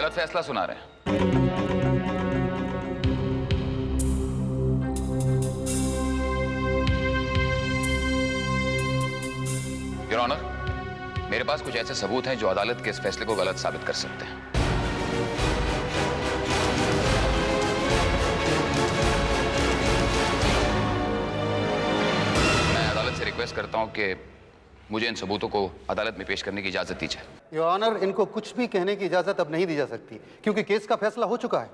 गलत फैसला सुना रहे हैं। योर ऑनर, मेरे पास कुछ ऐसे सबूत हैं जो अदालत के इस फैसले को गलत साबित कर सकते हैं। मैं अदालत से रिक्वेस्ट करता हूं कि मुझे इन सबूतों को अदालत में पेश करने की इजाजत दीजिए। योर ऑनर, इनको कुछ भी कहने की इजाजत अब नहीं दी जा सकती क्योंकि केस का फैसला हो चुका है।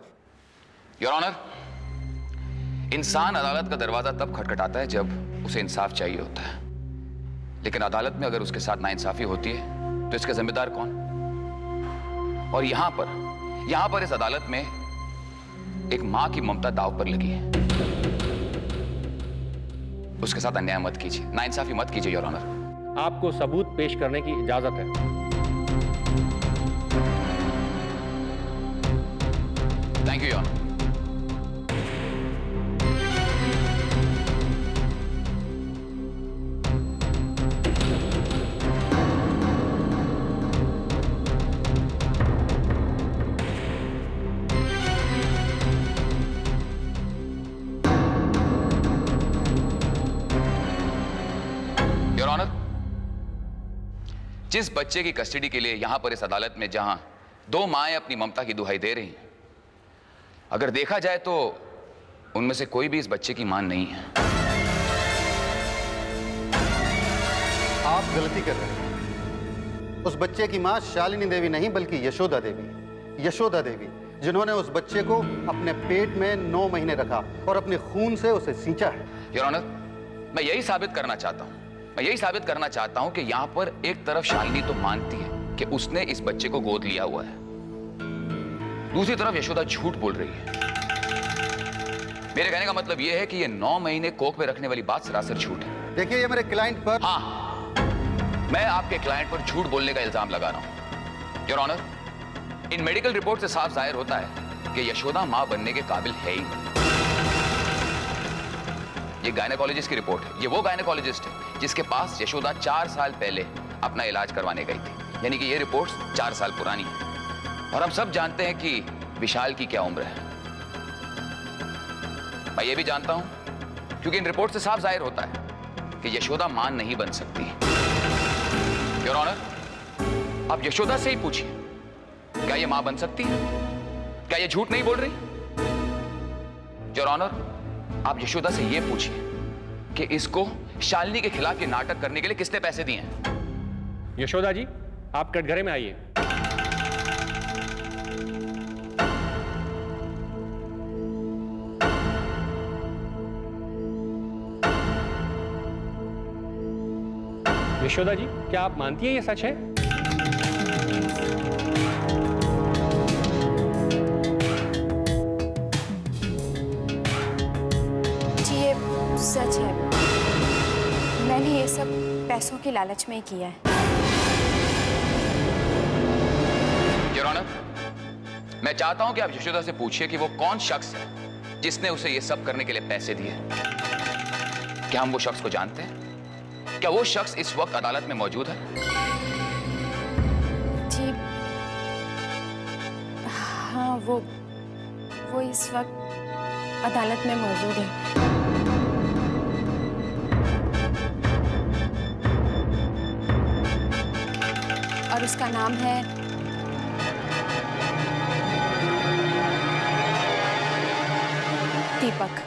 योर ऑनर, इंसान अदालत का दरवाजा तब खटखटाता है जब उसे इंसाफ चाहिए होता है, लेकिन अदालत में अगर उसके साथ नाइंसाफी होती है तो इसका जिम्मेदार कौन? और यहां पर इस अदालत में एक मां की ममता दांव पर लगी है। उसके साथ अन्याय मत कीजिए, नाइंसाफी मत कीजिए योर ऑनर। आपको सबूत पेश करने की इजाजत है। Thank you your honour. Your honour, जिस बच्चे की कस्टडी के लिए यहां पर इस अदालत में जहां दो माएं अपनी ममता की दुहाई दे रही हैं, अगर देखा जाए तो उनमें से कोई भी इस बच्चे की मां नहीं है। आप गलती कर रहे हैं। उस बच्चे की मां शालिनी देवी नहीं बल्कि यशोदा देवी, जिन्होंने उस बच्चे को अपने पेट में 9 महीने रखा और अपने खून से उसे सींचा है। योर ऑनर, मैं यही साबित करना चाहता हूं कि यहां पर एक तरफ शालिनी तो मानती है कि उसने इस बच्चे को गोद लिया हुआ है, दूसरी तरफ यशोदा झूठ बोल रही है। मेरे कहने का मतलब यह है कि ये 9 महीने कोख में रखने वाली बात सरासर झूठ है। देखिए, ये मेरे क्लाइंट पर हाँ, मैं आपके क्लाइंट पर झूठ बोलने का इल्जाम लगा रहा हूं। योर ऑनर, इन मेडिकल रिपोर्ट से साफ जाहिर होता है कि यशोदा मां बनने के काबिल है ही नहीं। ये गायनेकोलॉजिस्ट की रिपोर्ट है। ये वो गायनेकोलॉजिस्ट है जिसके पास यशोदा 4 साल पहले अपना इलाज करवाने गई थी, यानी कि ये रिपोर्ट्स 4 साल पुरानी है। और हम सब जानते हैं कि विशाल की क्या उम्र है। मैं ये भी जानता हूं क्योंकि इन रिपोर्ट से साफ जाहिर होता है कि यशोदा मां नहीं बन सकती। योर ऑनर, आप यशोदा से ही पूछिए, क्या ये मां बन सकती है? क्या ये झूठ नहीं बोल रही? योर ऑनर, आप यशोदा से ये पूछिए कि इसको शालिनी के खिलाफ ये नाटक करने के लिए किसने पैसे दिए हैं? यशोदा जी, आप कटघरे में आइए। यशोदा जी, क्या आप मानती हैं ये सच है? जी, ये सच है। मैंने ये सब पैसों की लालच में ही किया है। योर ऑनर, मैं चाहता हूं कि आप यशोदा से पूछिए कि वो कौन शख्स है जिसने उसे ये सब करने के लिए पैसे दिए। क्या हम वो शख्स को जानते हैं? क्या वो शख्स इस वक्त अदालत में मौजूद है? जी हाँ, वो इस वक्त अदालत में मौजूद है। और उसका नाम है दीपक।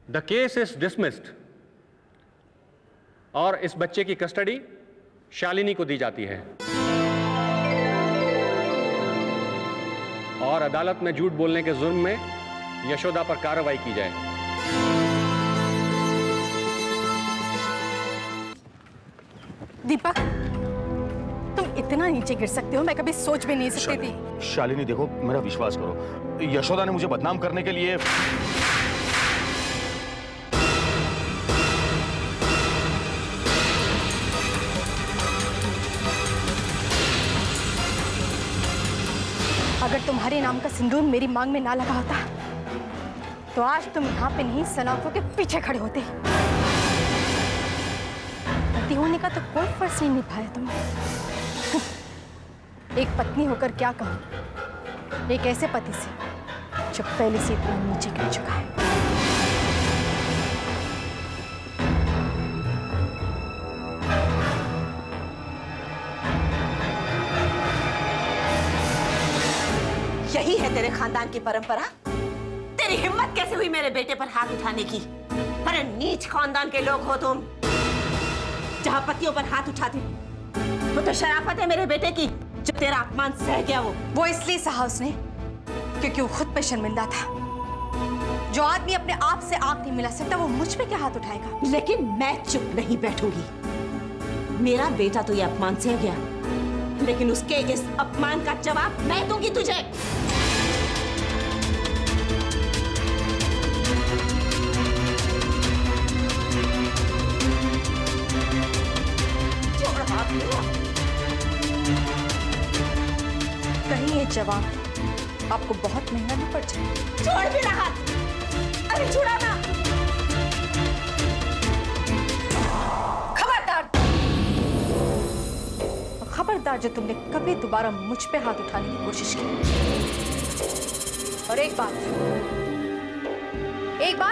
द केस इज डिसमिस्ड और इस बच्चे की कस्टडी शालिनी को दी जाती है और अदालत में झूठ बोलने के जुर्म में यशोदा पर कार्रवाई की जाए। दीपक, तुम इतना नीचे गिर सकते हो मैं कभी सोच भी नहीं सकती थी। शालिनी देखो, मेरा विश्वास करो, यशोदा ने मुझे बदनाम करने के लिए अगर तुम्हारे नाम का सिंदूर मेरी मांग में ना लगा होता तो आज तुम यहाँ पे नहीं सलाखों के पीछे खड़े होते। पति होने का तो कोई फर्ज नहीं निभाया तुमने। एक पत्नी होकर क्या कहूँ एक ऐसे पति से जो पहले से इतना नीचे गिर चुका है। यही है तेरे खानदान की परंपरा? तेरी हिम्मत कैसे हुई मेरे बेटे पर हाथ उठाने की? पर नीच खानदान के लोग हो तुम, जहां पतियों पर हाथ उठाते। वो तो शराफत है मेरे बेटे की जो तेरा अपमान सह गया। वो इसलिए सहा उसने क्योंकि वो खुद पे शर्मिंदा था। जो आदमी अपने आप से आंख नहीं मिला सकता वो मुझ पे क्या हाथ उठाएगा? लेकिन मैं चुप नहीं बैठूंगी। मेरा बेटा तो ये अपमान सह गया, लेकिन उसके इस अपमान का जवाब मैं दूंगी तुझे। कहीं ये जवाब आपको बहुत महंगा न पड़ जाए। छोड़ मेरा हाथ, अरे छुड़ाना। खबरदार, खबरदार जो तुमने कभी दोबारा मुझ पे हाथ उठाने की कोशिश की। और एक बात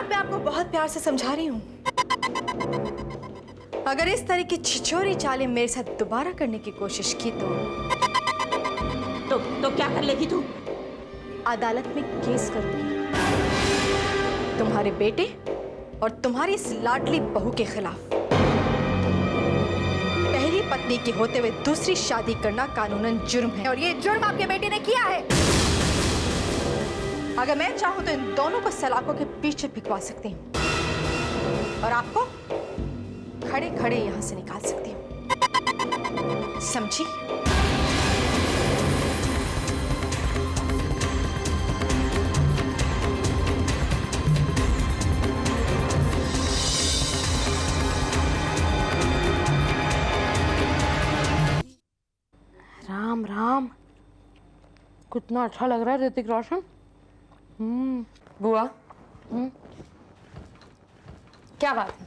मैं आपको बहुत प्यार से समझा रही हूँ। अगर इस तरह की छिछोरी चालें मेरे साथ दोबारा करने की कोशिश की तो क्या कर लेगी तू? अदालत में केस करूंगी तुम्हारे बेटे और तुम्हारी इस लाडली बहू के खिलाफ। पहली पत्नी के होते हुए दूसरी शादी करना कानूनन जुर्म है और ये जुर्म आपके बेटे ने किया है। अगर मैं चाहूं तो इन दोनों को सलाखों के पीछे भिगवा सकती हूं और आपको खड़े खड़े यहां से निकाल सकती हूं, समझी? राम राम, कितना अच्छा लग रहा है ऋतिक रोशन। बुआ, क्या बात है?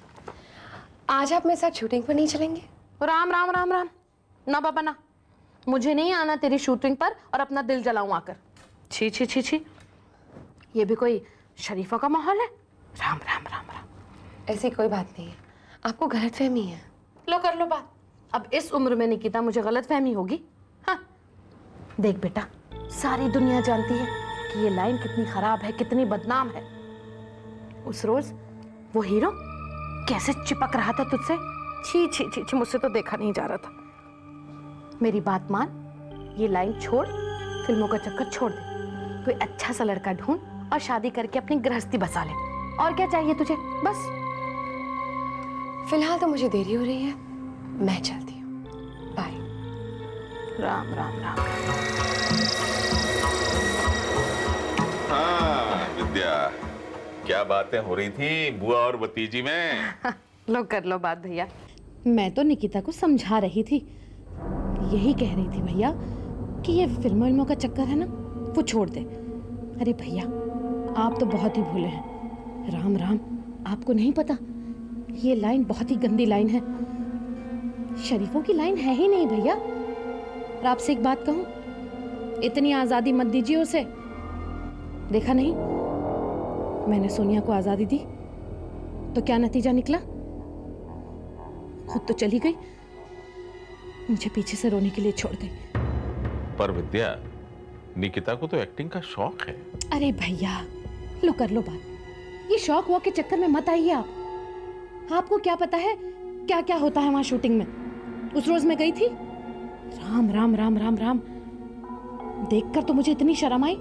आज आप मेरे साथ शूटिंग पर नहीं चलेंगे? राम राम राम राम, ना बाबा ना, मुझे नहीं आना तेरी शूटिंग पर और अपना दिल जलाऊं आकर। छी छी छी छी, ये भी कोई शरीफों का माहौल है? राम राम राम राम। ऐसी कोई बात नहीं है, आपको गलतफहमी है। लो कर लो बात। अब इस उम्र में निकिता मुझे गलतफहमी होगी? हाँ देख बेटा, सारी दुनिया जानती है कि ये लाइन कितनी खराब है, कितनी बदनाम है। उस रोज वो हीरो कैसे चिपक रहा था तुझसे, छी छी छी छी, मुझसे तो देखा नहीं जा रहा था। मेरी बात मान, ये लाइन छोड़, फिल्मों का चक्कर छोड़ दे, कोई अच्छा सा लड़का ढूंढ और शादी करके अपनी गृहस्थी बसा ले। और क्या चाहिए तुझे? बस। फिलहाल तो मुझे देरी हो रही है, मैं चलती हूँ, बाय। राम राम राम। हाँ विद्या, क्या बातें हो रही थी बुआ और भतीजी में? लो कर लो बात भैया। मैं तो निकिता को समझा रही थी, यही कह रही थी भैया कि ये फिल्मों का चक्कर है ना, वो छोड़ दे। अरे भैया, आप तो बहुत ही भूले हैं। राम राम, आपको नहीं पता ये लाइन बहुत ही गंदी लाइन है, शरीफों की लाइन है ही नहीं भैया। और आपसे एक बात कहूं, इतनी आजादी मत दीजिए उसे। देखा नहीं, मैंने सोनिया को आजादी दी तो क्या नतीजा निकला? खुद तो चली गई, मुझे पीछे से रोने के लिए छोड़ गई। पर विद्या, निकिता को तो एक्टिंग का शौक है। अरे भैया, लो कर लो बात। ये शौक वॉक के चक्कर में मत आइए आप। आपको क्या पता है क्या क्या होता है वहां शूटिंग में। उस रोज मैं गई थी, राम राम राम राम राम, देखकर तो मुझे इतनी शर्म आई।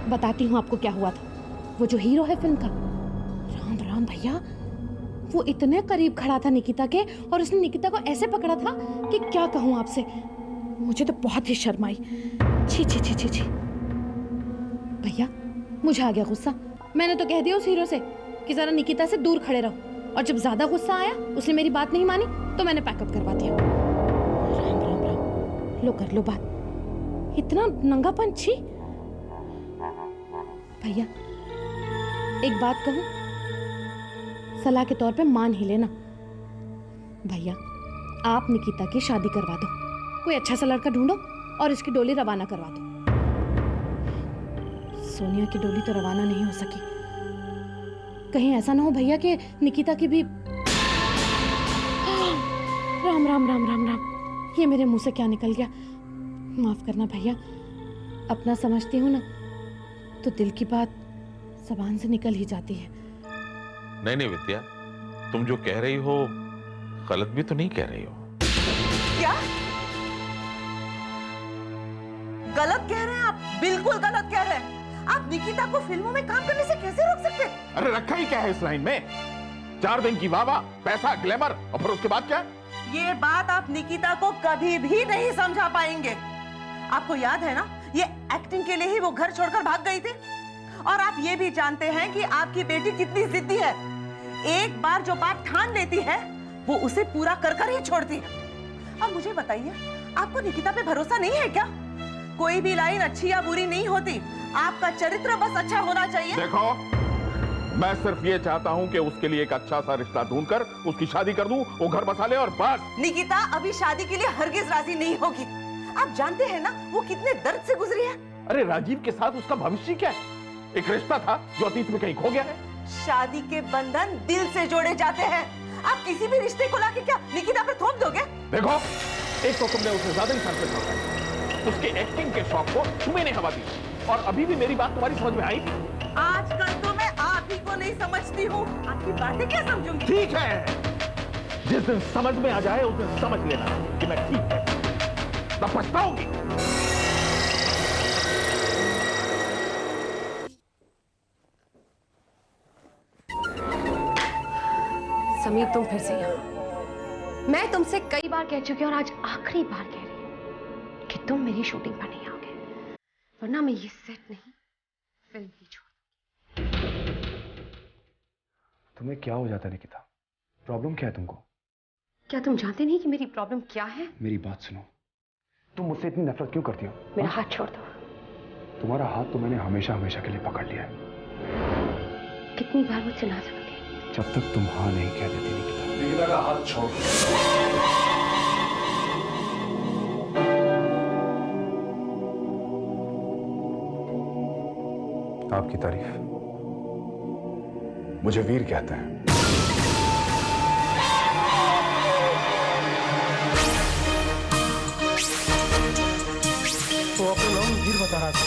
बताती हूँ आपको क्या हुआ था। वो जो हीरो है फिल्म का, राम राम भैया, वो इतने करीब खड़ा था निकिता के और उसने निकिता को ऐसे पकड़ा था कि क्या कहूँ आपसे, मुझे तो बहुत ही शर्म आई। छी छी छी छी छी। भैया मुझे आ गया गुस्सा। मैंने तो कह दिया उस हीरो से कि जरा निकिता से दूर खड़े रहो, और जब ज्यादा गुस्सा आया, उसने मेरी बात नहीं मानी, तो मैंने पैकअप करवा दिया। राम राम राम, लो कर लो बात। इतना नंगापन, छी। भैया एक बात कहूं, सलाह के तौर पे मान ही लेना। भैया आप निकिता की शादी करवा दो, कोई अच्छा सा लड़का ढूंढो और इसकी डोली रवाना करवा दो। सोनिया की डोली तो रवाना नहीं हो सकी, कहीं ऐसा ना हो भैया कि निकिता की भी। राम राम राम राम राम, ये मेरे मुंह से क्या निकल गया। माफ करना भैया, अपना समझती हूँ ना तो दिल की बात जबान से निकल ही जाती है। नहीं नहीं विद्या, तुम जो कह रही हो गलत भी तो नहीं कह रही हो। क्या गलत कह रहे हैं आप? बिल्कुल गलत कह रहे हैं। आप निकिता को फिल्मों में काम करने से कैसे रोक सकते हैं? अरे रखा ही क्या है इस लाइन में? 4 दिन की वाहवाह, पैसा, ग्लैमर, और फिर उसके बाद क्या? ये बात आप निकिता को कभी भी नहीं समझा पाएंगे। आपको याद है ना, ये एक्टिंग के लिए ही वो घर छोड़कर भाग गई थी। और आप ये भी जानते हैं कि आपकी बेटी कितनी जिद्दी है। एक बार जो बात ठान लेती है वो उसे पूरा कर कर ही छोड़ती है। अब मुझे बताइए, आपको निकिता पे भरोसा नहीं है क्या? कोई भी लाइन अच्छी या बुरी नहीं होती, आपका चरित्र बस अच्छा होना चाहिए। देखो, मैं सिर्फ ये चाहता हूँ कि उसके लिए एक अच्छा सा रिश्ता ढूंढकर उसकी शादी कर दूं, वो घर बसा ले और बस। निकिता अभी शादी के लिए हरगिज राजी नहीं होगी। आप जानते हैं ना वो कितने दर्द से गुजरी है। अरे राजीव के साथ उसका भविष्य क्या है? एक रिश्ता था जो अतीत में कहीं खो गया है। शादी के बंधन दिल से जोड़े जाते हैं। आप किसी भी रिश्ते को लाके क्या निकिता पर थोप दोगे? देखो, एक तो तुमने उसे ज्यादा ही सर पे चढ़ाया, उसके एक्टिंग के शौक को तुम्हें ने हवा दी, और अभी भी मेरी बात तुम्हारी समझ में आई? आजकल तो मैं आप ही को नहीं समझती हूँ, आपकी बातें क्या समझूंगी? ठीक है, जिस दिन समझ में आ जाए उस दिन समझ लेना कि मैं ठीक है, तब पछताओगी। समीर तुम फिर से यहाँ। मैं तुमसे कई बार कह चुकी हूँ और आज आखिरी बार कह रही हूँ कि तुम मेरी शूटिंग पर नहीं आओगे, वरना मैं ये सेट नहीं फिल्म ही छोड़। तुम्हें क्या हो जाता है निकिता? प्रॉब्लम क्या है तुमको? क्या तुम जानते नहीं कि मेरी प्रॉब्लम क्या है? मेरी बात सुनो, तुम मुझसे इतनी नफरत क्यों करती हो? मेरा हाथ छोड़ दो। तुम्हारा हाथ तो मैंने हमेशा हमेशा के लिए पकड़ लिया है। कितनी बार मुझसे ना सुनोगे? जब तक तुम हाँ नहीं कह देती निकिता का हाथ छोड़। आपकी तारीफ मुझे वीर कहते हैं। वो अपने नाम वीर बता रहा था,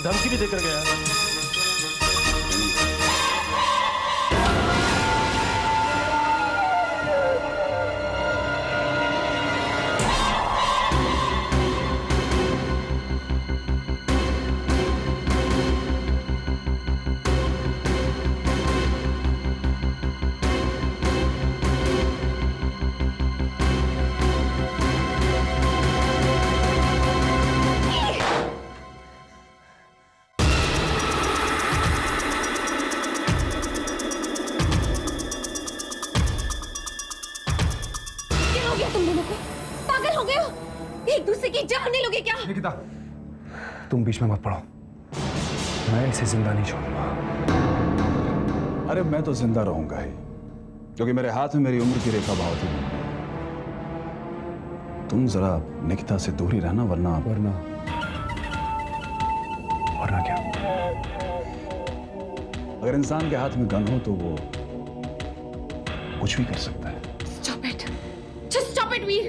धमकी भी देकर गया। तुम दोनों को पागल हो गए हो? एक दूसरे की जान नहीं लोगे क्या? निकिता, तुम बीच में मत पड़ो, मैं इसे जिंदा नहीं छोड़ूंगा। अरे मैं तो जिंदा रहूंगा ही, क्योंकि मेरे हाथ में मेरी उम्र की रेखा बहुत ही। तुम जरा निकिता से दूर ही रहना, वरना क्या? अगर इंसान के हाथ में गन हो तो वो कुछ भी कर सकता है। Stop it! Just stop it, वीर!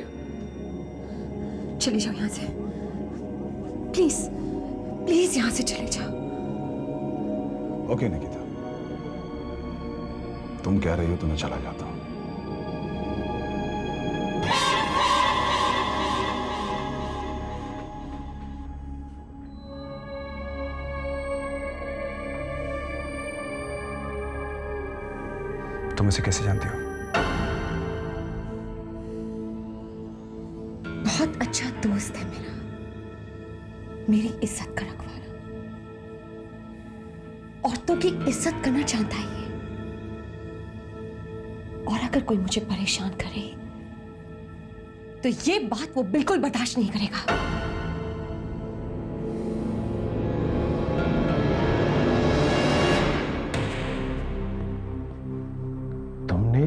चले जाओ यहाँ से, प्लीज प्लीज यहाँ से चले जाओ। ओके निकिता, तुम कह रही हो तो मैं चला जाता हूं। तुम इसे कैसे जानती हो? बहुत अच्छा दोस्त है मेरा, मेरी इज्जत का रखवाला, औरतों की इज्जत करना जानता है ये। और अगर कोई मुझे परेशान करे तो ये बात वो बिल्कुल बर्दाश्त नहीं करेगा। तुमने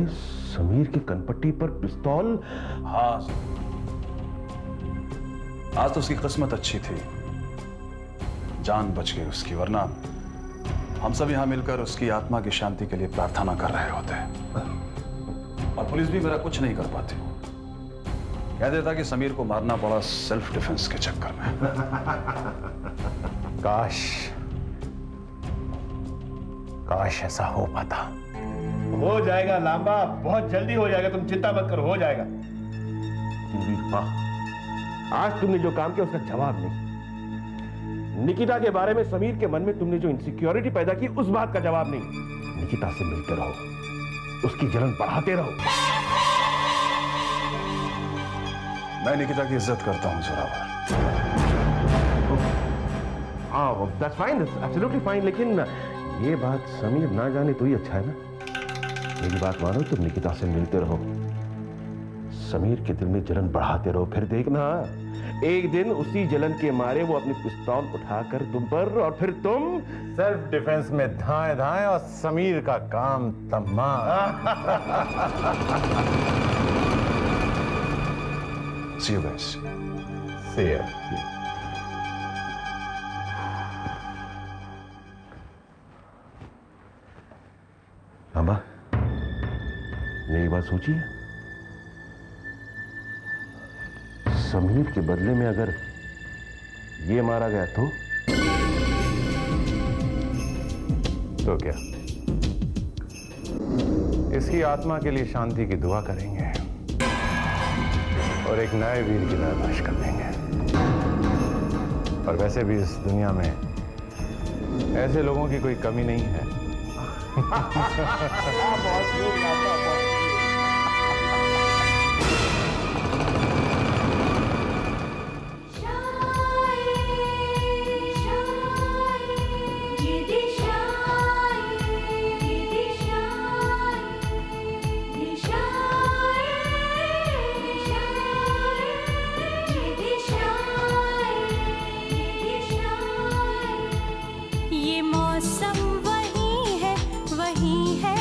समीर की कनपट्टी पर पिस्तौल? हाँ, आज तो उसकी किस्मत अच्छी थी, जान बच गई उसकी, वरना हम सब यहां मिलकर उसकी आत्मा की शांति के लिए प्रार्थना कर रहे होते। और पुलिस भी मेरा कुछ नहीं कर पाती, कह देता कि समीर को मारना पड़ा सेल्फ डिफेंस के चक्कर में। काश ऐसा हो पाता। हो जाएगा लांबा, बहुत जल्दी हो जाएगा, तुम चिंता मत करो, हो जाएगा। आज तुमने जो काम किया उसका जवाब नहीं। निकिता के बारे में समीर के मन में तुमने जो इनसिक्योरिटी पैदा की उस बात का जवाब नहीं। निकिता से मिलते रहो, उसकी जलन बढ़ाते रहो। मैं निकिता की इज्जत करता हूं जोरावर। हाँ, that's fine, that's absolutely fine, लेकिन ये बात समीर ना जाने तो ही अच्छा है ना। मेरी बात मानो, तुम निकिता से मिलते रहो, समीर के दिल में जलन बढ़ाते रहो, फिर देखना एक दिन उसी जलन के मारे वो अपनी पिस्तौल उठाकर तुम पर, और फिर तुम सेल्फ डिफेंस में धाए धाए और समीर का काम तमाम। See you guys. See you. Lamba, ने एक बात सोची है? समीर के बदले में अगर ये मारा गया तो क्या? इसकी आत्मा के लिए शांति की दुआ करेंगे और एक नए वीर की तलाश कर देंगे। और वैसे भी इस दुनिया में ऐसे लोगों की कोई कमी नहीं है। ये मौसम वही है